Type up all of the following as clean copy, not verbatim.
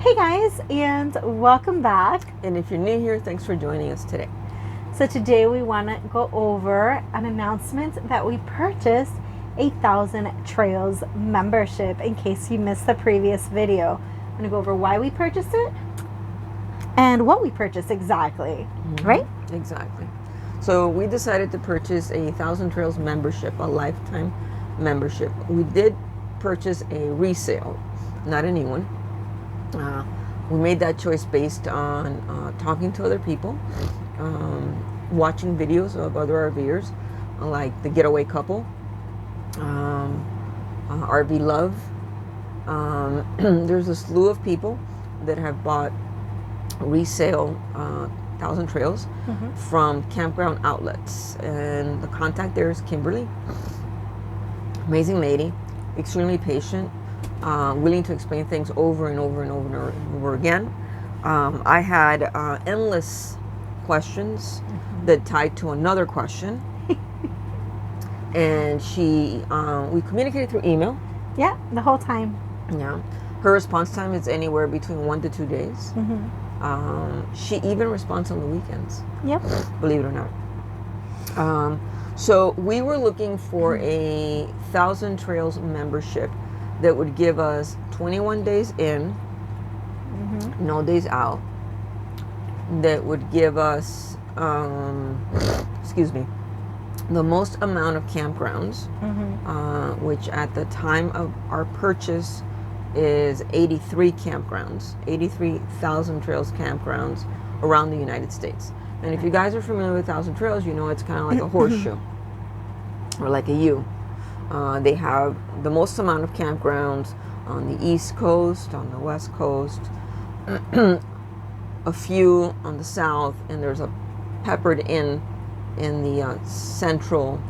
Hey guys, and welcome back. And if you're new here, thanks for joining us today. So today we want to go over an announcement that we purchased a 1,000 Trails membership. In case you missed the previous video, I'm going to go over why we purchased it and what we purchased exactly, right? Exactly. So we decided to purchase a 1,000 Trails membership, a lifetime membership. We did purchase a resale, not a new one. We made that choice based on talking to other people, watching videos of other RVers, like the Getaway Couple, RV Love. There's a slew of people that have bought resale 1,000 Trails from campground outlets. And the contact there is Kimberly. Amazing lady, extremely patient. Willing to explain things over and over and over and over again. I had endless questions that tied to another question, and we communicated through email. Yeah, the whole time. Yeah, her response time is anywhere between 1 to 2 days. She even responds on the weekends. Yep. Believe it or not. So we were looking for a 1,000 Trails membership that would give us 21 days in, no days out. That would give us, the most amount of campgrounds, which at the time of our purchase is 83 campgrounds, 83,000 Trails campgrounds around the United States. And if you guys are familiar with 1,000 Trails, you know it's kind of like a horseshoe or like a U. They have the most amount of campgrounds on the East Coast, on the West Coast, a few on the South, and there's a peppered in the central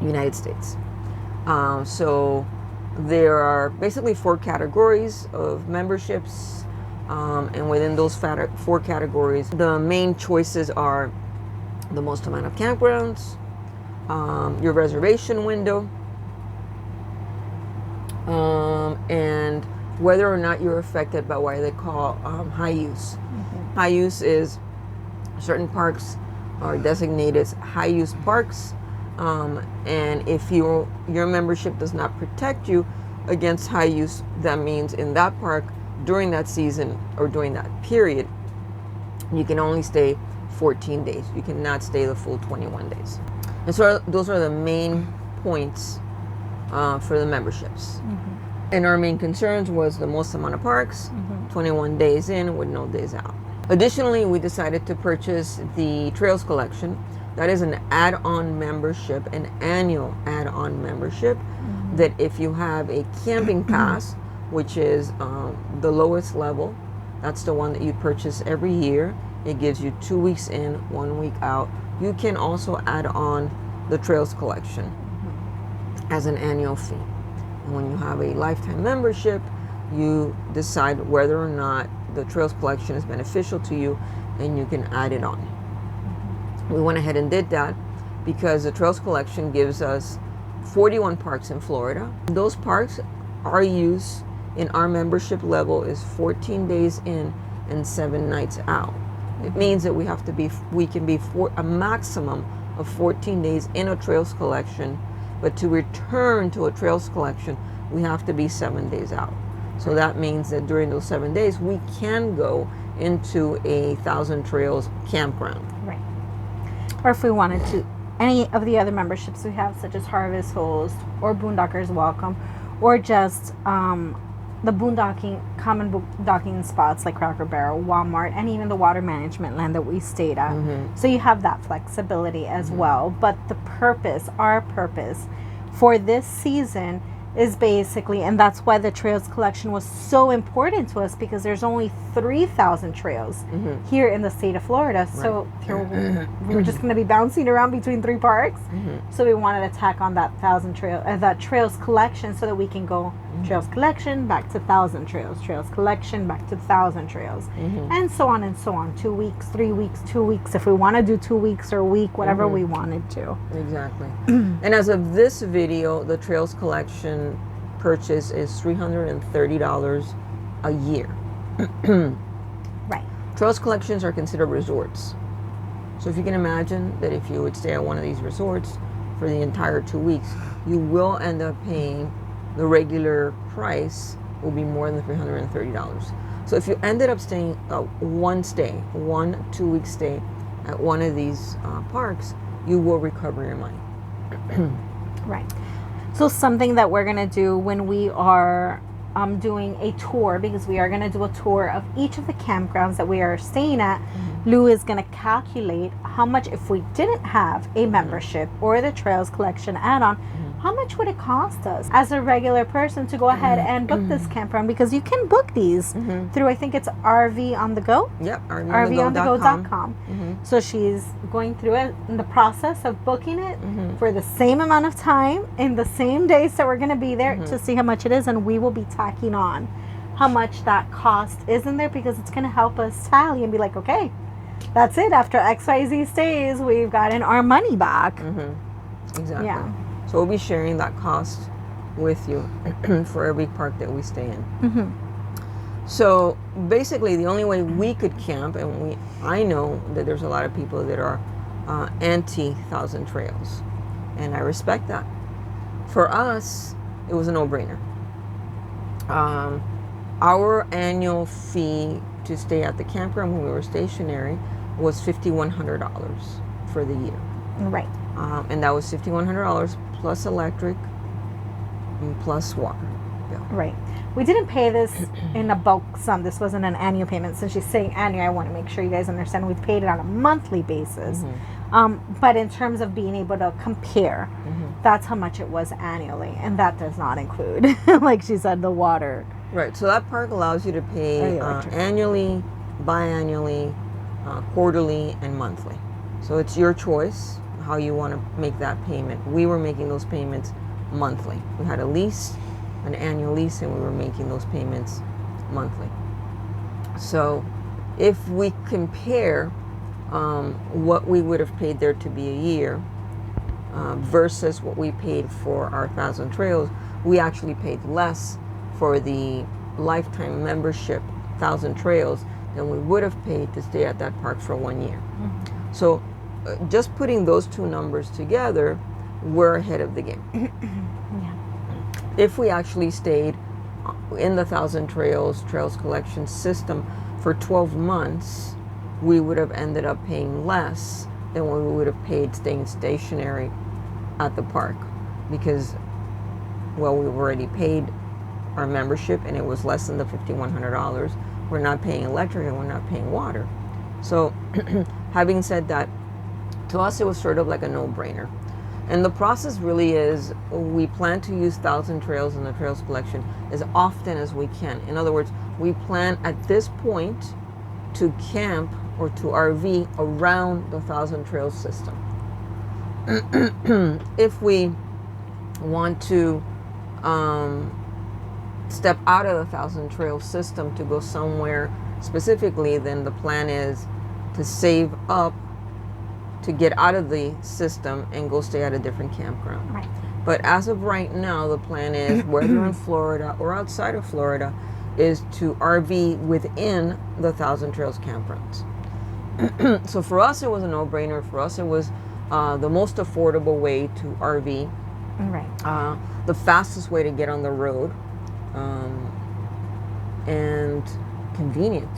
United States. So there are basically 4 categories of memberships, and within those 4 categories, the main choices are the most amount of campgrounds, your reservation window, and whether or not you're affected by what they call high use. High use is certain parks are designated as high use parks, and if your membership does not protect you against high use, that means in that park during that season or during that period, you can only stay 14 days. You cannot stay the full 21 days. And so those are the main points for the memberships. And our main concerns was the most amount of parks, 21 days in with no days out. Additionally, we decided to purchase the Trails Collection. That is an add-on membership, an annual add-on membership, that if you have a camping pass, which is the lowest level, that's the one that you purchase every year. It gives you 2 weeks in, 1 week out. You can also add on the Trails Collection as an annual fee. And when you have a lifetime membership, you decide whether or not the Trails Collection is beneficial to you, and you can add it on. We went ahead and did that because the Trails Collection gives us 41 parks in Florida. Those parks, our use in our membership level is 14 days in and 7 nights out. It means that we can be a maximum of 14 days in a Trails Collection, but to return to a Trails Collection, we have to be 7 days out. So that means that during those 7 days, we can go into a 1,000 Trails campground. Right. Or if we wanted to, any of the other memberships we have, such as Harvest Host or Boondockers Welcome, or just the common boondocking spots like Cracker Barrel, Walmart, and even the water management land that we stayed at. So you have that flexibility as well. But our purpose for this season is basically, and that's why the Trails Collection was so important to us, because there's only 3,000 trails here in the state of Florida. So we were just going to be bouncing around between 3 parks. So we wanted to tack on that 1,000 that Trails Collection, so that we can go Trails Collection back to 1,000 Trails, Trails Collection back to 1,000 Trails, and so on and so on. 2 weeks, 3 weeks, 2 weeks. If we want to do 2 weeks or a week, whatever we wanted to. Exactly. And as of this video, the Trails Collection purchase is $330 a year. Right. Trails collections are considered resorts. So if you can imagine that if you would stay at one of these resorts for the entire 2 weeks, you will end up paying the regular price will be more than $330. So if you ended up staying one 2-week stay at one of these parks, you will recover your money. Right. So something that we're going to do when we are doing a tour, because we are going to do a tour of each of the campgrounds that we are staying at, Lou is going to calculate how much, if we didn't have a membership or the Trails Collection add-on, how much would it cost us as a regular person to go ahead and book this campground? Because you can book these through, I think it's RV on the Go. Yep, RVonthego.com. So she's going through it in the process of booking it for the same amount of time in the same days that we're going to be there to see how much it is, and we will be tacking on how much that cost is in there, because it's going to help us tally and be like, okay, that's it. After XYZ stays, we've gotten our money back. Exactly. Yeah. So we'll be sharing that cost with you for every park that we stay in. So basically, the only way we could camp, and I know that there's a lot of people that are anti-Thousand Trails, and I respect that. For us, it was a no-brainer. Our annual fee to stay at the campground when we were stationary was $5,100 for the year. Right. And that was $5,100 plus electric and plus water. Yeah. Right. We didn't pay this in a bulk sum. This wasn't an annual payment. Since she's saying annual, I want to make sure you guys understand we've paid it on a monthly basis. But in terms of being able to compare, that's how much it was annually. And that does not include, like she said, the water. Right. So that park allows you to pay annually, biannually, quarterly, and monthly. So it's your choice how you want to make that payment. We were making those payments monthly. We had a lease, an annual lease, and we were making those payments monthly. So if we compare what we would have paid there to be a year versus what we paid for our Thousand Trails, we actually paid less for the lifetime membership Thousand Trails than we would have paid to stay at that park for 1 year. So just putting those two numbers together, we're ahead of the game. If we actually stayed in the Thousand Trails Collection system for 12 months, we would have ended up paying less than what we would have paid staying stationary at the park, because, well, we've already paid our membership and it was less than the $5,100. We're not paying electric and we're not paying water. So having said that, to us it was sort of like a no-brainer. And the process really is, we plan to use Thousand Trails and the Trails Collection as often as we can. In other words, we plan at this point to camp or to RV around the Thousand Trails system. If we want to step out of the Thousand Trails system to go somewhere specifically, then the plan is to save up to get out of the system and go stay at a different campground. Right. But as of right now, the plan is, whether in Florida or outside of Florida, is to RV within the Thousand Trails campgrounds. So for us, it was a no-brainer. For us, it was the most affordable way to RV. Right. The fastest way to get on the road, and convenient.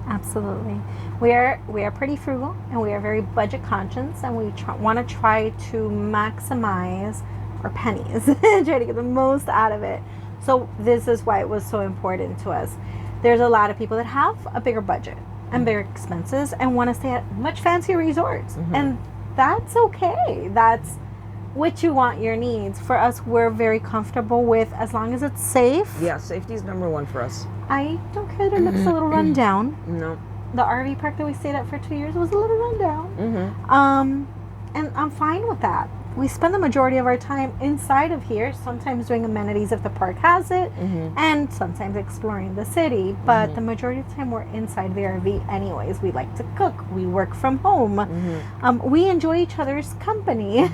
Absolutely. We are pretty frugal, and we are very budget conscious, and we want to try to maximize our pennies, try to get the most out of it. So this is why it was so important to us. There's a lot of people that have a bigger budget and bigger expenses and want to stay at much fancier resorts, and that's okay. That's what you want, your needs. For us, we're very comfortable with, as long as it's safe. Yeah, safety is number one for us. I don't care that it looks a little run down. No. The RV park that we stayed at for 2 years was a little run down. And I'm fine with that. We spend the majority of our time inside of here, sometimes doing amenities if the park has it, and sometimes exploring the city. But the majority of the time we're inside the RV anyways. We like to cook. We work from home. We enjoy each other's company.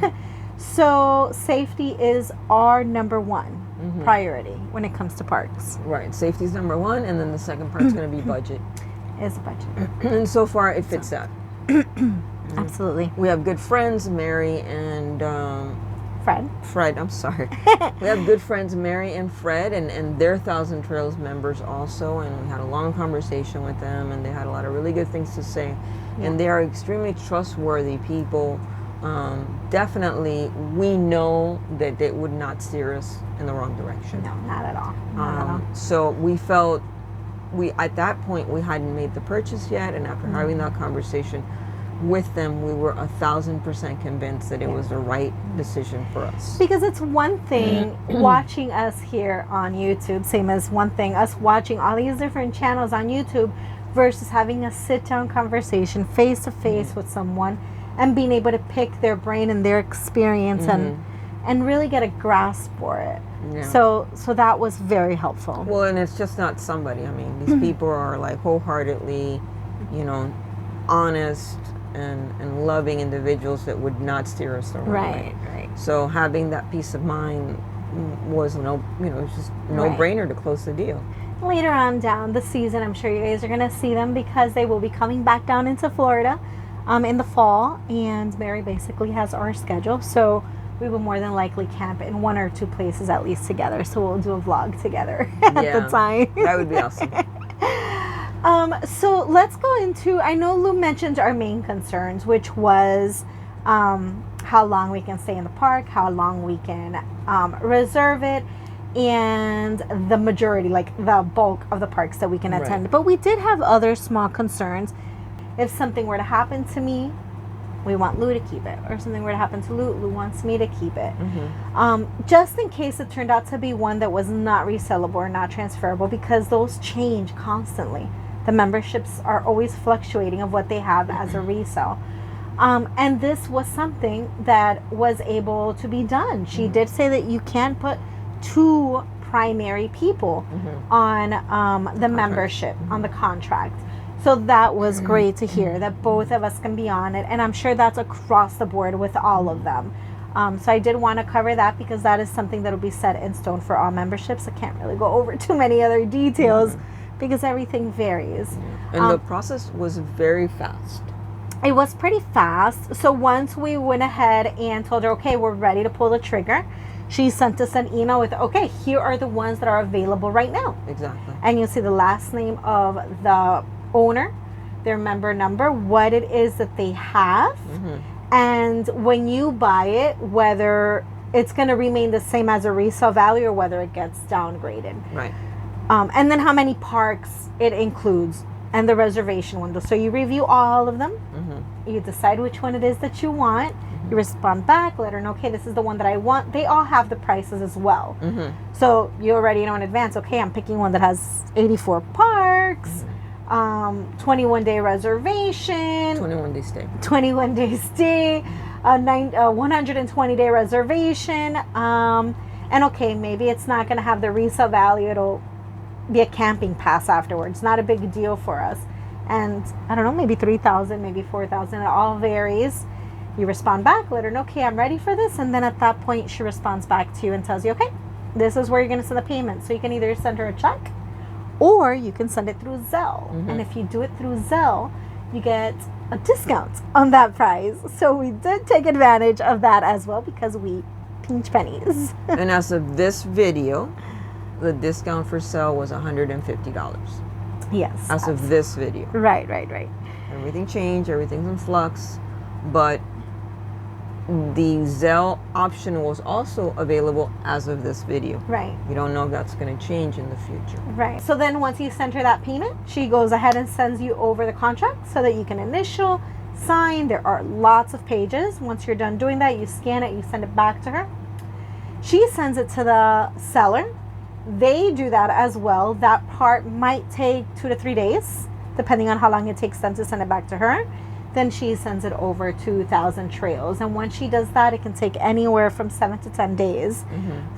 So safety is our number one. priority when it comes to parks. Right. Safety's number one, and then the second part's going to be budget. Is budget. And so far, it fits that. Absolutely. We have good friends, Mary and Fred, I'm sorry. We have good friends, Mary and Fred, and they're Thousand Trails members also, and we had a long conversation with them, and they had a lot of really good things to say. Yeah. And they are extremely trustworthy people. Definitely, we know that they would not steer us in the wrong direction. No, not at all. Not at all. So we felt, at that point, we hadn't made the purchase yet, and after having that conversation with them, we were 1,000% convinced that it was the right decision for us. Because it's one thing watching us here on YouTube, same as one thing us watching all these different channels on YouTube, versus having a sit-down conversation face to face with someone and being able to pick their brain and their experience and really get a grasp for it. Yeah. So that was very helpful. Well, and it's just not somebody. I mean, these people are like wholeheartedly, honest and loving individuals that would not steer us the wrong way. Right. So having that peace of mind was just no-brainer to close the deal. Later on down the season, I'm sure you guys are going to see them because they will be coming back down into Florida in the fall, and Mary basically has our schedule, so we will more than likely camp in one or two places at least together, so we'll do a vlog together at the time. That would be awesome. So let's go into, I know Lou mentioned our main concerns, which was how long we can stay in the park, how long we can reserve it, and the majority, like the bulk of the parks that we can attend. But we did have other small concerns. If something were to happen to me, we want Lou to keep it. Or if something were to happen to Lou, Lou wants me to keep it. Just in case it turned out to be one that was not resellable or not transferable, because those change constantly. The memberships are always fluctuating of what they have as a resale. And this was something that was able to be done. She did say that you can put two primary people on the membership, on the contract. So that was great to hear that both of us can be on it. And I'm sure that's across the board with all of them. So I did want to cover that because that is something that will be set in stone for all memberships. I can't really go over too many other details because everything varies. And the process was very fast. It was pretty fast. So once we went ahead and told her, okay, we're ready to pull the trigger, she sent us an email with, okay, here are the ones that are available right now. Exactly. And you'll see the last name of the owner, their member number, what it is that they have, and when you buy it, whether it's going to remain the same as a resale value or whether it gets downgraded. Right. And then how many parks it includes and the reservation window. So you review all of them. You decide which one it is that you want. You respond back, let her know, okay, this is the one that I want. They all have the prices as well. So you already know in advance, okay, I'm picking one that has 84 parks, 21-day reservation, 21 day stay, 120-day reservation, and okay, maybe it's not going to have the resale value, it'll be a camping pass afterwards, not a big deal for us, and I don't know, maybe 3,000, maybe 4,000, it all varies. You respond back, let her know, okay, I'm ready for this, and then at that point she responds back to you and tells you, okay, this is where you're going to send the payment. So you can either send her a check or you can send it through Zelle. And if you do it through Zelle, you get a discount on that price. So we did take advantage of that as well because we pinch pennies. And as of this video, the discount for Zelle was $150. Yes. As of this video. Right. Everything changed, everything's in flux, but the Zelle option was also available as of this video. Right. We don't know if that's going to change in the future. Right. So then once you send her that payment, she goes ahead and sends you over the contract so that you can initial, sign. There are lots of pages. Once you're done doing that, you scan it, you send it back to her. She sends it to the seller. They do that as well. That part might take 2 to 3 days, depending on how long it takes them to send it back to her. Then she sends it over to Thousand Trails. And once she does that, it can take anywhere from 7 to 10 days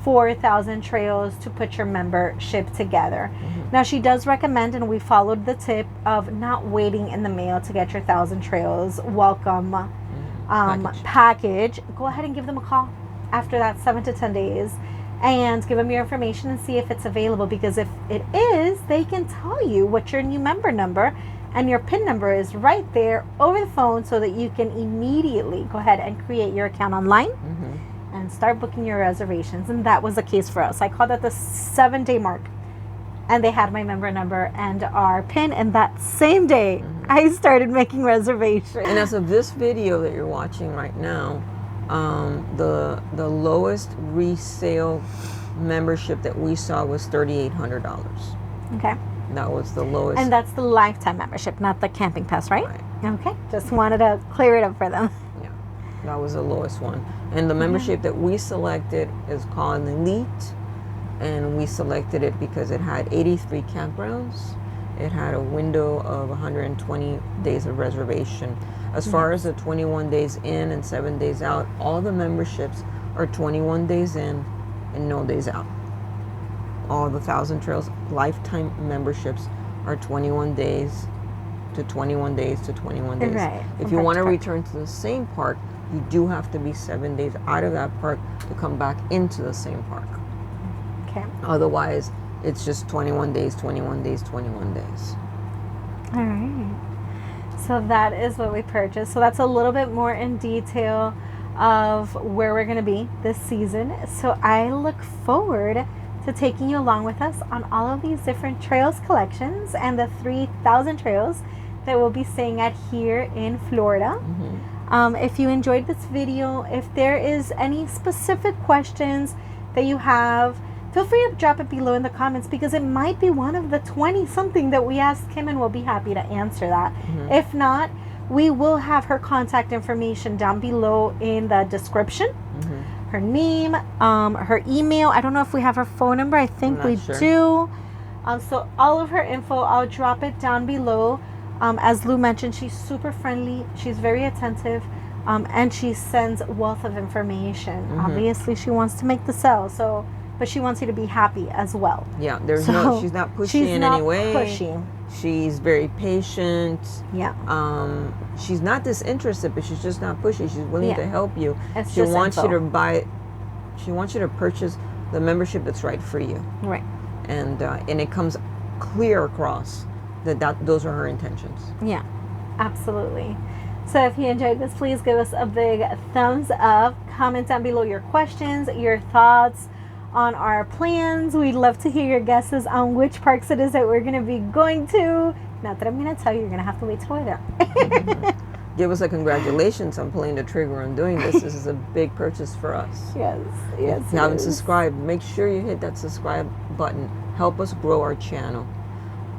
for Thousand Trails to put your membership together. Now, she does recommend, and we followed the tip of not waiting in the mail to get your Thousand Trails welcome package. Go ahead and give them a call after that 7 to 10 days and give them your information and see if it's available, because if it is, they can tell you what your new member number and your PIN number is right there over the phone, so that you can immediately go ahead and create your account online and start booking your reservations. And that was the case for us. I called at the 7-day mark, and they had my member number and our PIN, and that same day I started making reservations. And as of this video that you're watching right now, the lowest resale membership that we saw was $3,800. Okay. That was the lowest. And that's the lifetime membership, not the camping pass, right? Right. Okay. Just wanted to clear it up for them. Yeah, that was the lowest one. And the membership that we selected is called Elite, and we selected it because it had 83 campgrounds. It had a window of 120 days of reservation. As far as the 21 days in and 7 days out, all the memberships are 21 days in and no days out. All the 1,000 Trails lifetime memberships are 21 days to 21 days to 21 days. Right. If you want to return to the same park, you do have to be 7 days out of that park to come back into the same park. Okay. Otherwise, it's just 21 days, 21 days, 21 days. All right. So that is what we purchased. So that's a little bit more in detail of where we're going to be this season. So I look forward to taking you along with us on all of these different trails collections and the 3,000 trails that we'll be staying at here in Florida. If you enjoyed this video, if there is any specific questions that you have, feel free to drop it below in the comments, because it might be one of the 20 something that we asked Kim, and we'll be happy to answer that. If not, we will have her contact information down below in the description. Her name, her email. I don't know if we have her phone number. I think we do. So all of her info, I'll drop it down below. As Lou mentioned, she's super friendly. She's very attentive. And she sends wealth of information. Obviously, she wants to make the sale. But she wants you to be happy as well. Yeah, she's not pushy she's in not any way. Pushy. She's very patient. Yeah. She's not disinterested, but she's just not pushy. She's willing to help you. It's She just wants info. you to buy. She wants you to purchase the membership that's right for you. Right. And it comes clear across that those are her intentions. Yeah, absolutely. So if you enjoyed this, please give us a big thumbs up. Comment down below your questions, your thoughts on our plans. We'd love to hear your guesses on which parks it is that we're going to be going to. Not that I'm going to tell you, you're going to have to wait till we're there. Give us a congratulations on pulling the trigger on doing this. This is a big purchase for us. Yes. If you haven't subscribed, make sure you hit that subscribe button. Help us grow our channel.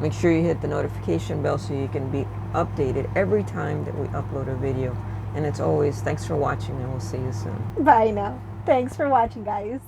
Make sure you hit the notification bell so you can be updated every time that we upload a video. And it's always, thanks for watching, and we'll see you soon. Bye now. Thanks for watching, guys.